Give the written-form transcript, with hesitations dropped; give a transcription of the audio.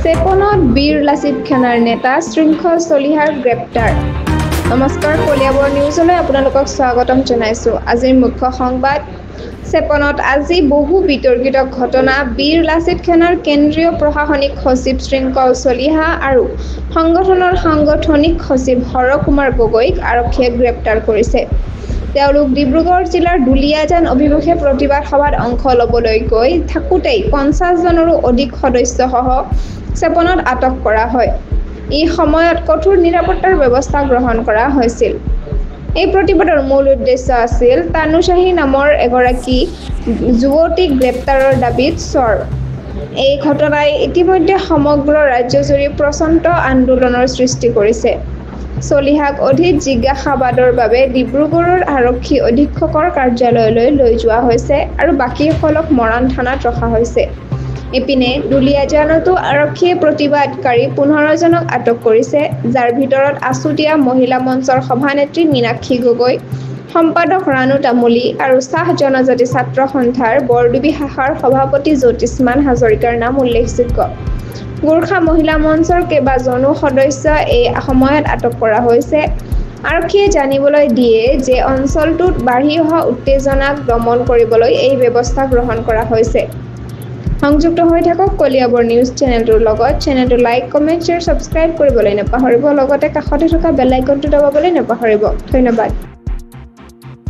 চেপনত বীৰ লাচিত খানাৰ নেতা শৃংখল চলিহাৰ গ্ৰেপ্তাৰ। নমস্কাৰ, কলিয়াবৰ নিউজলৈ আপোনালোকক স্বাগতম জনাইছো। আজিৰ মুখ্য সংবাদ। চেপনত আজি বহু বিতৰ্কিত ঘটনা। বীৰ লাচিত খানাৰ কেন্দ্ৰীয় প্ৰশাসনিক সচিব শৃংখল চলিহা আৰু সংগঠনৰ সাংগঠনিক সচিব হৰ কুমাৰ গগৈক আৰক্ষীয়ে গ্ৰেপ্তাৰ কৰিছে। তেওঁলোক ডিব্ৰুগড় জিলাৰ দুলিয়াজান অভিমুখে প্ৰতিবাদ সভাত অংশ ল'বলৈ গৈ থাকোঁতেই 50 জনৰো অধিক সদস্যসহ চেপনত আটক কৰা হয়। এই সময়ত কঠোৰ নিৰাপত্তাৰ ব্যৱস্থা গ্ৰহণ কৰা হৈছিল। এই প্ৰতিবাদৰ মূল উদ্দেশ্য আছিল তানু শ্বাহী নামৰ এগৰাকী যুৱতীক গ্ৰেপ্তাৰৰ দাবীত স্বৰ। এই ঘটনাই ইতিমধ্যে সমগ্ৰ ৰাজ্যজুৰি প্ৰচণ্ড আন্দোলনৰ সৃষ্টি কৰিছে। চলিহাক অধিক জিজ্ঞাসাবাদৰ বাবে ডিব্ৰুগড়ৰ আৰক্ষী অধীক্ষকৰ কাৰ্যালয়লৈ লৈ যোৱা হৈছে আৰু বাকীসকলক মৰাণ থানাত ৰখা হৈছে। ইপিনে দুলিয়াজানতো আৰক্ষীয়ে প্ৰতিবাদকাৰী 15 জনক আটক কৰিছে, যাৰ ভিতৰত আছুতীয়া মহিলা মঞ্চৰ সভানেত্ৰী মীনাক্ষী গগৈ, সম্পাদক ৰাণু তামুলী আৰু চাহ জনজাতি ছাত্ৰ সন্থাৰ বৰডুবি শাখাৰ সভাপতি জ্যোতিষ্মান হাজৰিকাৰ নাম উল্লেখযোগ্য। গোৰ্খা মহিলা মঞ্চৰ কেইবাজনো সদস্য এই সময়ত আটক কৰা হৈছে। আৰক্ষীয়ে জানিবলৈ দিয়ে যে অঞ্চলটোত বাঢ়ি অহা উত্তেজনাক দমন কৰিবলৈ এই ব্যৱস্থা গ্ৰহণ কৰা হৈছে। সংযুক্ত হৈ থাকক কলিয়াবৰ নিউজ চেনেলটোৰ লগত। চেনেলটো লাইক, কমেণ্ট, শ্বেয়াৰ, ছাবস্ক্ৰাইব কৰিবলৈ নাপাহৰিব। লগতে কাষতে থকা বেল আইকনটো দবাবলৈ নাপাহৰিব। ধন্যবাদ।